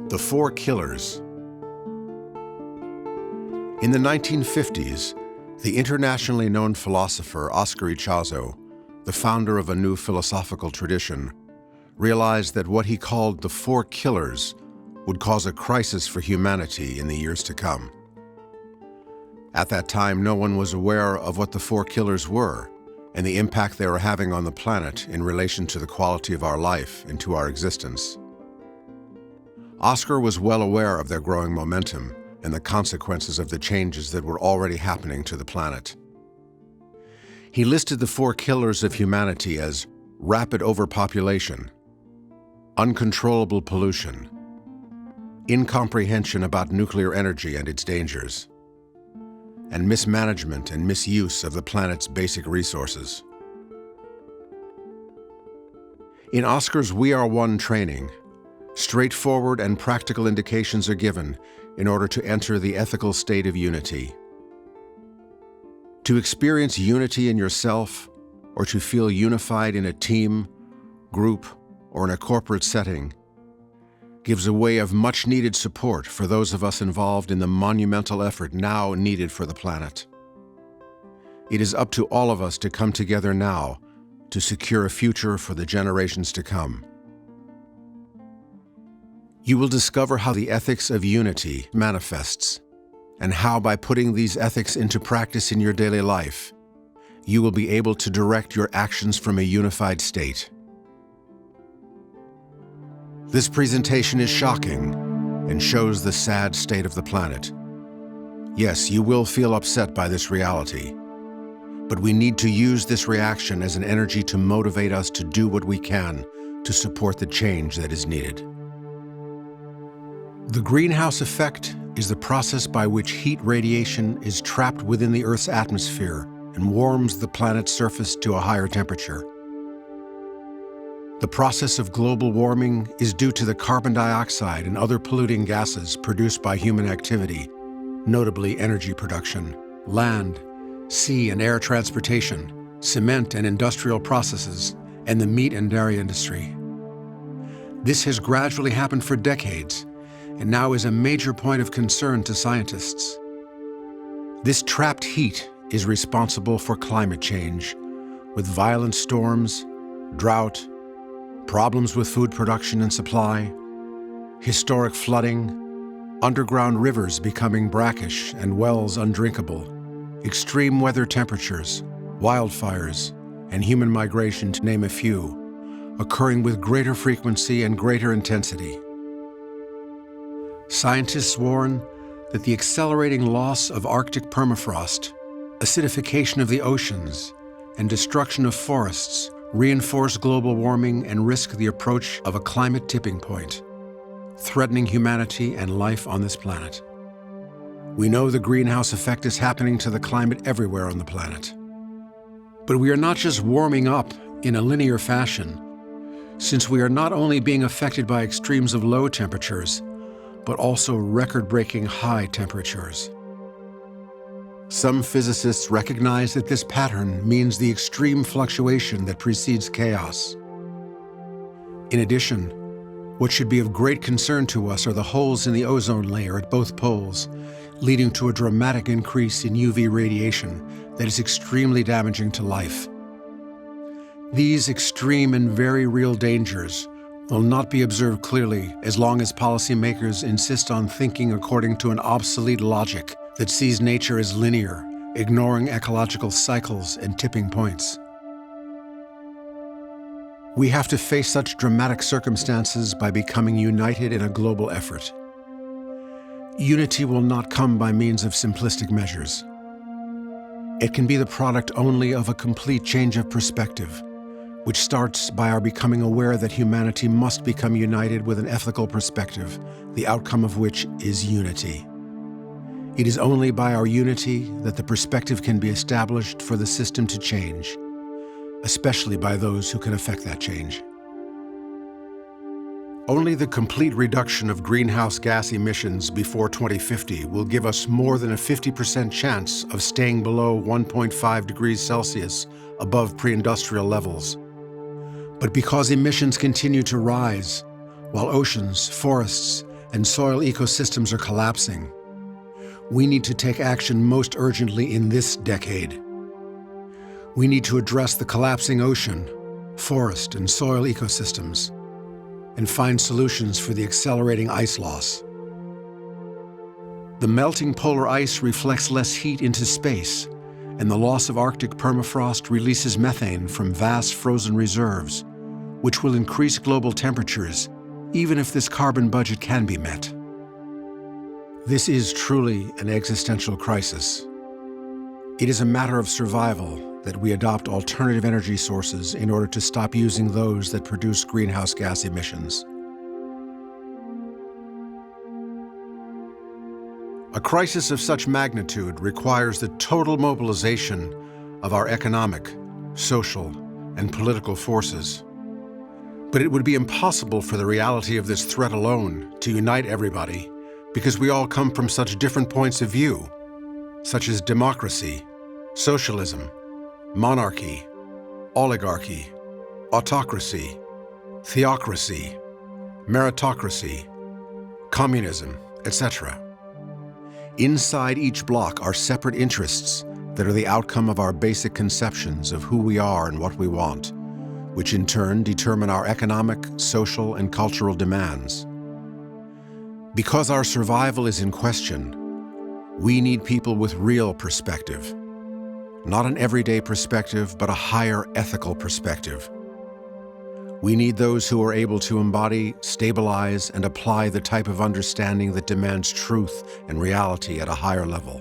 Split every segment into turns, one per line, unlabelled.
The Four Killers. In the 1950s, the internationally known philosopher Oscar Ichazo, the founder of a new philosophical tradition, realized that what he called the Four Killers would cause a crisis for humanity in the years to come. At that time, no one was aware of what the Four Killers were and the impact they were having on the planet in relation to the quality of our life and to our existence. Oscar was well aware of their growing momentum and the consequences of the changes that were already happening to the planet. He listed the four killers of humanity as rapid overpopulation, uncontrollable pollution, incomprehension about nuclear energy and its dangers, and mismanagement and misuse of the planet's basic resources. In Oscar's We Are One training, straightforward and practical indications are given in order to enter the ethical state of unity. To experience unity in yourself, or to feel unified in a team, group, or in a corporate setting, gives a way of much-needed support for those of us involved in the monumental effort now needed for the planet. It is up to all of us to come together now to secure a future for the generations to come. You will discover how the ethics of unity manifests, and how by putting these ethics into practice in your daily life, you will be able to direct your actions from a unified state. This presentation is shocking and shows the sad state of the planet. Yes, you will feel upset by this reality, but we need to use this reaction as an energy to motivate us to do what we can to support the change that is needed. The greenhouse effect is the process by which heat radiation is trapped within the Earth's atmosphere and warms the planet's surface to a higher temperature. The process of global warming is due to the carbon dioxide and other polluting gases produced by human activity, notably energy production, land, sea and air transportation, cement and industrial processes, and the meat and dairy industry. This has gradually happened for decades, and now is a major point of concern to scientists. This trapped heat is responsible for climate change, with violent storms, drought, problems with food production and supply, historic flooding, underground rivers becoming brackish and wells undrinkable, extreme weather temperatures, wildfires, and human migration, to name a few, occurring with greater frequency and greater intensity. Scientists warn that the accelerating loss of Arctic permafrost, acidification of the oceans, and destruction of forests reinforce global warming and risk the approach of a climate tipping point, threatening humanity and life on this planet. We know the greenhouse effect is happening to the climate everywhere on the planet. But we are not just warming up in a linear fashion, since we are not only being affected by extremes of low temperatures, but also record-breaking high temperatures. Some physicists recognize that this pattern means the extreme fluctuation that precedes chaos. In addition, what should be of great concern to us are the holes in the ozone layer at both poles, leading to a dramatic increase in UV radiation that is extremely damaging to life. These extreme and very real dangers will not be observed clearly as long as policymakers insist on thinking according to an obsolete logic that sees nature as linear, ignoring ecological cycles and tipping points. We have to face such dramatic circumstances by becoming united in a global effort. Unity will not come by means of simplistic measures. It can be the product only of a complete change of perspective, which starts by our becoming aware that humanity must become united with an ethical perspective, the outcome of which is unity. It is only by our unity that the perspective can be established for the system to change, especially by those who can affect that change. Only the complete reduction of greenhouse gas emissions before 2050 will give us more than a 50% chance of staying below 1.5 degrees Celsius above pre-industrial levels. But because emissions continue to rise, while oceans, forests, and soil ecosystems are collapsing. We need to take action most urgently in this decade. We need to address the collapsing ocean, forest, and soil ecosystems, and find solutions for the accelerating ice loss. The melting polar ice reflects less heat into space, and the loss of Arctic permafrost releases methane from vast frozen reserves, which will increase global temperatures, even if this carbon budget can be met. This is truly an existential crisis. It is a matter of survival that we adopt alternative energy sources in order to stop using those that produce greenhouse gas emissions. A crisis of such magnitude requires the total mobilization of our economic, social, and political forces. But it would be impossible for the reality of this threat alone to unite everybody, because we all come from such different points of view, such as democracy, socialism, monarchy, oligarchy, autocracy, theocracy, meritocracy, communism, etc. Inside each block are separate interests that are the outcome of our basic conceptions of who we are and what we want, which in turn determine our economic, social, and cultural demands. Because our survival is in question, we need people with real perspective. Not an everyday perspective, but a higher ethical perspective. We need those who are able to embody, stabilize, and apply the type of understanding that demands truth and reality at a higher level.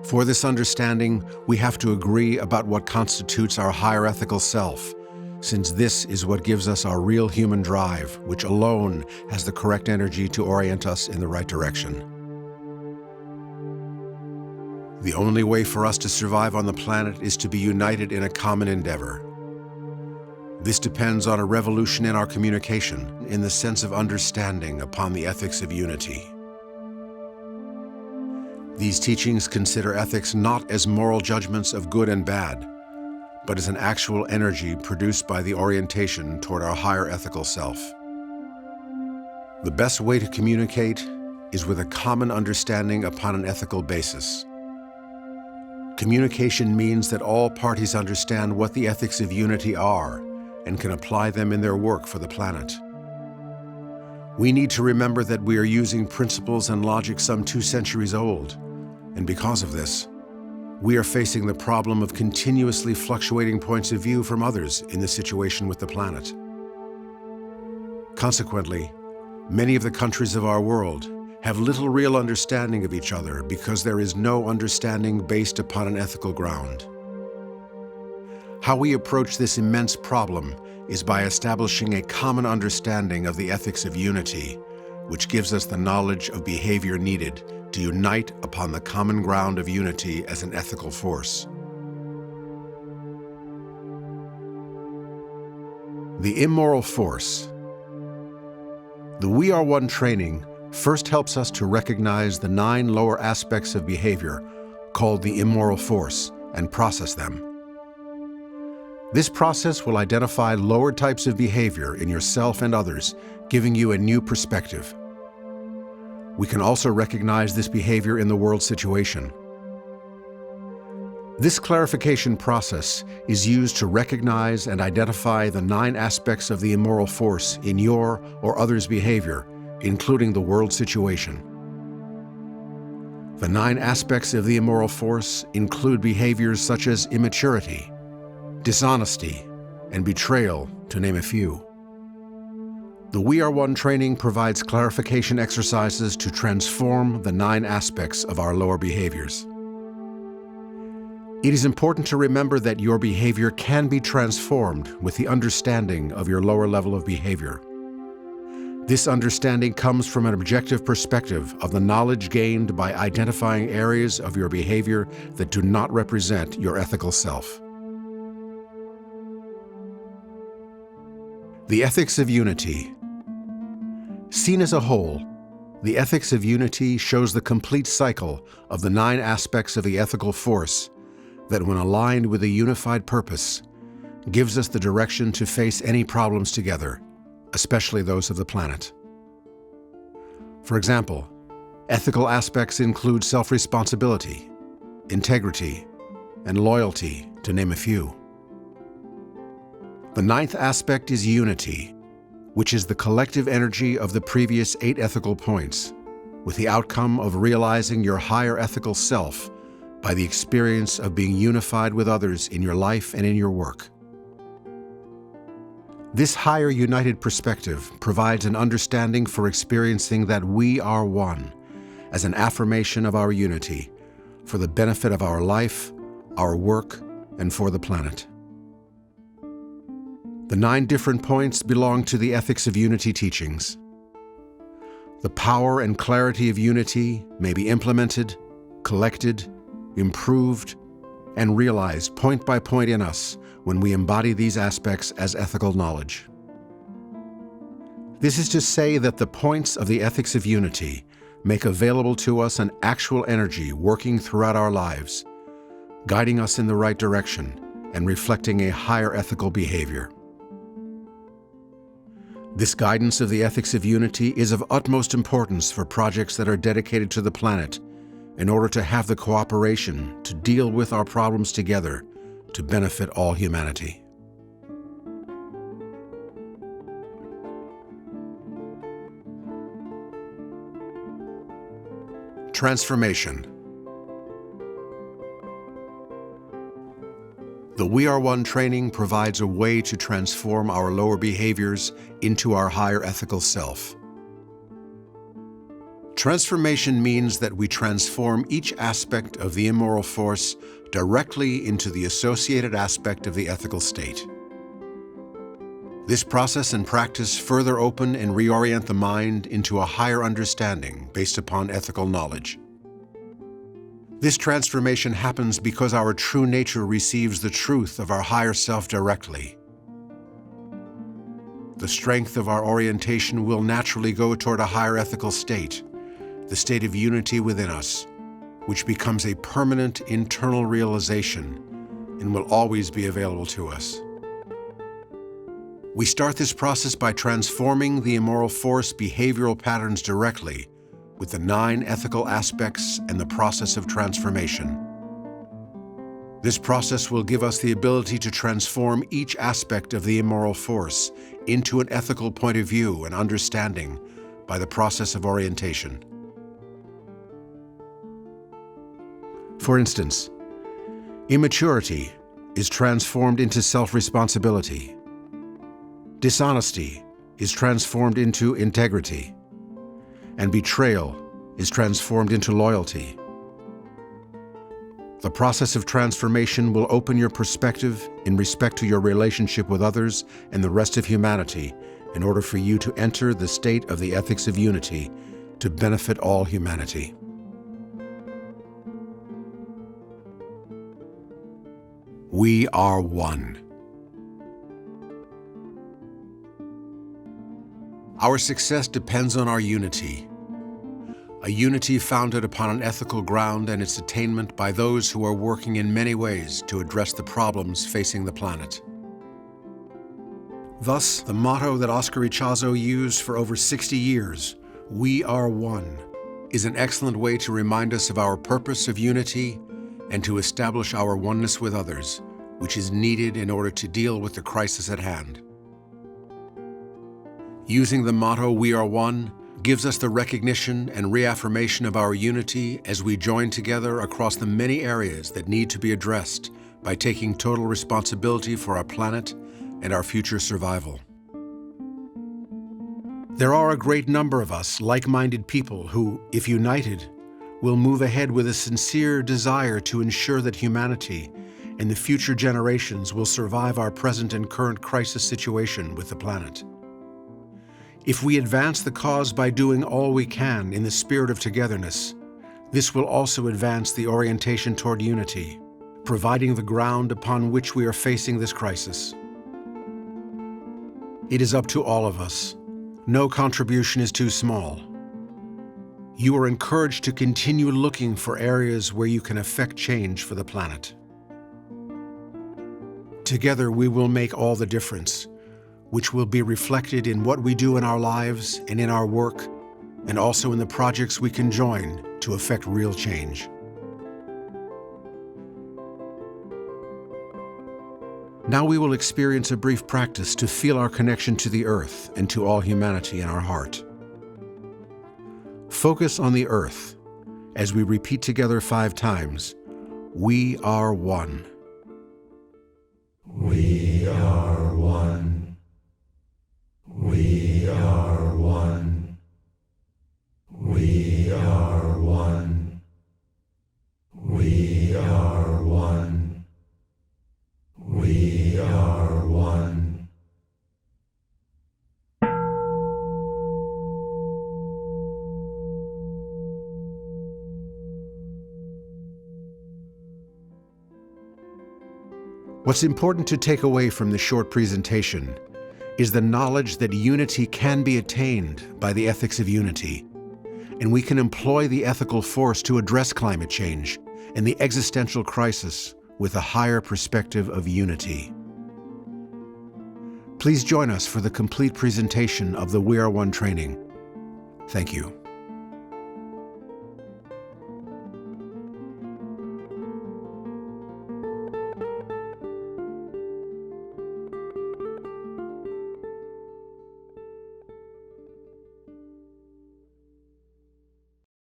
For this understanding, we have to agree about what constitutes our higher ethical self, since this is what gives us our real human drive, which alone has the correct energy to orient us in the right direction. The only way for us to survive on the planet is to be united in a common endeavor. This depends on a revolution in our communication, in the sense of understanding upon the ethics of unity. These teachings consider ethics not as moral judgments of good and bad, but as an actual energy produced by the orientation toward our higher ethical self. The best way to communicate is with a common understanding upon an ethical basis. Communication means that all parties understand what the ethics of unity are and can apply them in their work for the planet. We need to remember that we are using principles and logic some 2 centuries old, and because of this, we are facing the problem of continuously fluctuating points of view from others in the situation with the planet. Consequently, many of the countries of our world have little real understanding of each other because there is no understanding based upon an ethical ground. How we approach this immense problem is by establishing a common understanding of the ethics of unity, which gives us the knowledge of behavior needed to unite upon the common ground of unity as an ethical force. The immoral force. The We Are One training first helps us to recognize the 9 lower aspects of behavior called the immoral force and process them. This process will identify lower types of behavior in yourself and others, giving you a new perspective. We can also recognize this behavior in the world situation. This clarification process is used to recognize and identify the 9 aspects of the immoral force in your or others' behavior, including the world situation. The 9 aspects of the immoral force include behaviors such as immaturity, dishonesty, and betrayal, to name a few. The We Are One training provides clarification exercises to transform the 9 aspects of our lower behaviors. It is important to remember that your behavior can be transformed with the understanding of your lower level of behavior. This understanding comes from an objective perspective of the knowledge gained by identifying areas of your behavior that do not represent your ethical self. The ethics of unity. Seen as a whole, the ethics of unity shows the complete cycle of the 9 aspects of the ethical force that, when aligned with a unified purpose, gives us the direction to face any problems together, especially those of the planet. For example, ethical aspects include self-responsibility, integrity, and loyalty, to name a few. The ninth aspect is unity, which is the collective energy of the previous 8 ethical points, with the outcome of realizing your higher ethical self by the experience of being unified with others in your life and in your work. This higher united perspective provides an understanding for experiencing that we are one, as an affirmation of our unity, for the benefit of our life, our work, and for the planet. The 9 different points belong to the Ethics of Unity teachings. The power and clarity of unity may be implemented, collected, improved, and realized point by point in us when we embody these aspects as ethical knowledge. This is to say that the points of the Ethics of Unity make available to us an actual energy working throughout our lives, guiding us in the right direction and reflecting a higher ethical behavior. This guidance of the Ethics of Unity is of utmost importance for projects that are dedicated to the planet in order to have the cooperation to deal with our problems together to benefit all humanity. Transformation. The We Are One training provides a way to transform our lower behaviors into our higher ethical self. Transformation means that we transform each aspect of the immoral force directly into the associated aspect of the ethical state. This process and practice further open and reorient the mind into a higher understanding based upon ethical knowledge. This transformation happens because our true nature receives the truth of our higher self directly. The strength of our orientation will naturally go toward a higher ethical state, the state of unity within us, which becomes a permanent internal realization and will always be available to us. We start this process by transforming the immoral force behavioral patterns directly with the 9 ethical aspects and the process of transformation. This process will give us the ability to transform each aspect of the immoral force into an ethical point of view and understanding by the process of orientation. For instance, immaturity is transformed into self-responsibility. Dishonesty is transformed into integrity, and betrayal is transformed into loyalty. The process of transformation will open your perspective in respect to your relationship with others and the rest of humanity in order for you to enter the state of the Ethics of Unity to benefit all humanity. We are one. Our success depends on our unity, a unity founded upon an ethical ground and its attainment by those who are working in many ways to address the problems facing the planet. Thus, the motto that Oscar Ichazo used for over 60 years, "We are one," is an excellent way to remind us of our purpose of unity and to establish our oneness with others, which is needed in order to deal with the crisis at hand. Using the motto, "We are one," gives us the recognition and reaffirmation of our unity as we join together across the many areas that need to be addressed by taking total responsibility for our planet and our future survival. There are a great number of us like-minded people who, if united, will move ahead with a sincere desire to ensure that humanity and the future generations will survive our present and current crisis situation with the planet. If we advance the cause by doing all we can in the spirit of togetherness, this will also advance the orientation toward unity, providing the ground upon which we are facing this crisis. It is up to all of us. No contribution is too small. You are encouraged to continue looking for areas where you can affect change for the planet. Together we will make all the difference, which will be reflected in what we do in our lives and in our work, and also in the projects we can join to effect real change. Now we will experience a brief practice to feel our connection to the earth and to all humanity in our heart. Focus on the earth as we repeat together 5 times, "We are one."
We are one. We are one. We are one. We are one. We are one.
What's important to take away from this short presentation is the knowledge that unity can be attained by the ethics of unity, and we can employ the ethical force to address climate change and the existential crisis with a higher perspective of unity. Please join us for the complete presentation of the We Are One training. Thank you.